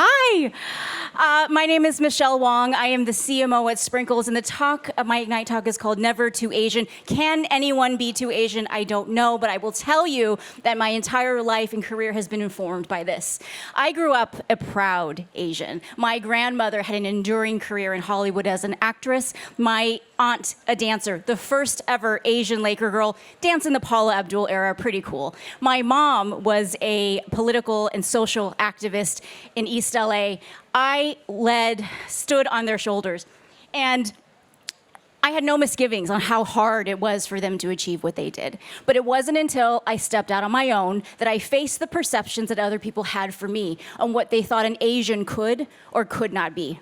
Hi, my name is Michelle Wong. I am the CMO at Sprinkles, and the talk, my Ignite talk is called Never Too Asian. Can anyone be too Asian? I don't know, but I will tell you that my entire life and career has been informed by this. I grew up a proud Asian. My grandmother had an enduring career in Hollywood as an actress. My aunt, a dancer, the first ever Asian Laker girl, danced in the Paula Abdul era, pretty cool. My mom was a political and social activist in East LA. I stood on their shoulders, and I had no misgivings on how hard it was for them to achieve what they did. But it wasn't until I stepped out on my own that I faced the perceptions that other people had for me on what they thought an Asian could or could not be.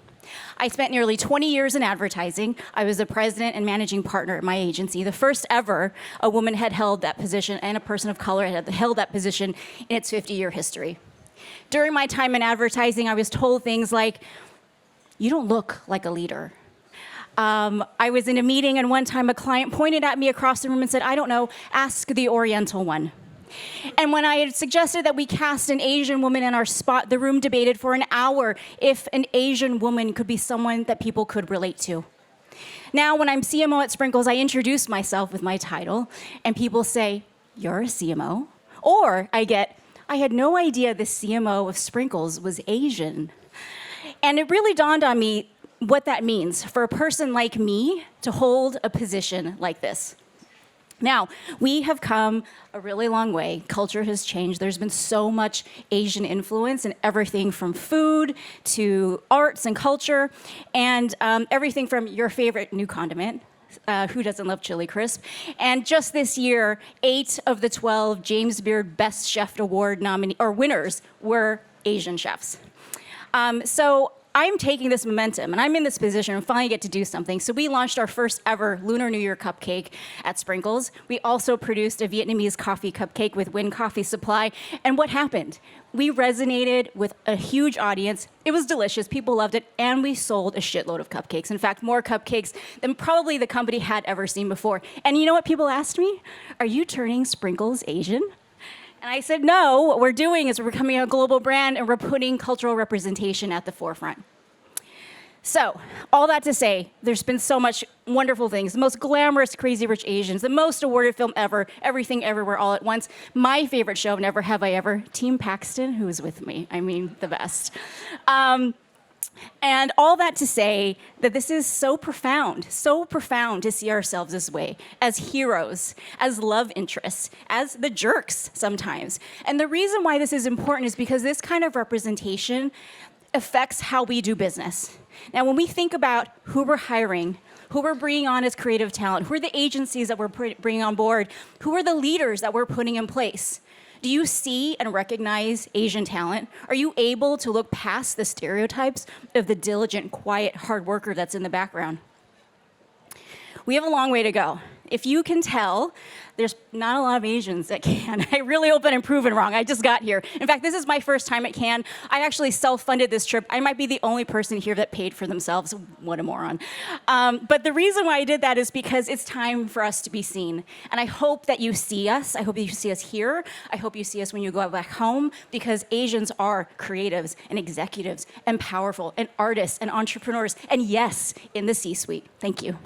I spent nearly 20 years in advertising. I was the president and managing partner at my agency. The first ever a woman had held that position, and a person of color had held that position in its 50-year history. During my time in advertising, I was told things like, "You don't look like a leader." I was in a meeting, and one time a client pointed at me across the room and said, "I don't know, ask the Oriental one." And when I had suggested that we cast an Asian woman in our spot, the room debated for an hour if an Asian woman could be someone that people could relate to. Now, when I'm CMO at Sprinkles, I introduce myself with my title, and people say, "You're a CMO?" Or I get, "I had no idea the CMO of Sprinkles was Asian." And it really dawned on me what that means for a person like me to hold a position like this. Now, we have come a really long way. Culture has changed. There's been so much Asian influence in everything from food to arts and culture, and everything from your favorite new condiment. Who doesn't love chili crisp? And just this year, 8 of the 12 James Beard Best Chef Award winners were Asian chefs. So I'm taking this momentum, and I'm in this position and finally get to do something. So we launched our first ever Lunar New Year cupcake at Sprinkles. We also produced a Vietnamese coffee cupcake with Win Coffee Supply. And what happened? We resonated with a huge audience. It was delicious. People loved it. And we sold a shitload of cupcakes. In fact, more cupcakes than probably the company had ever seen before. And you know what people asked me? "Are you turning Sprinkles Asian?" And I said, "No, what we're doing is we're becoming a global brand, and we're putting cultural representation at the forefront." So, all that to say, there's been so much wonderful things. The most glamorous Crazy Rich Asians, the most awarded film ever, Everything Everywhere All at Once. My favorite show, Never Have I Ever, Team Paxton, who is with me. I mean, the best. And all that to say that this is so profound to see ourselves this way, as heroes, as love interests, as the jerks sometimes. And the reason why this is important is because this kind of representation affects how we do business. Now, when we think about who we're hiring, who we're bringing on as creative talent, who are the agencies that we're bringing on board, who are the leaders that we're putting in place, do you see and recognize Asian talent? Are you able to look past the stereotypes of the diligent, quiet, hard worker that's in the background? We have a long way to go. If you can tell, there's not a lot of Asians at Cannes. I really hope that I'm proven wrong. I just got here. In fact, this is my first time at Cannes. I actually self-funded this trip. I might be the only person here that paid for themselves. What a moron. But the reason why I did that is because it's time for us to be seen. And I hope that you see us. I hope you see us here. I hope you see us when you go back home, because Asians are creatives and executives and powerful and artists and entrepreneurs, and yes, in the C-suite. Thank you.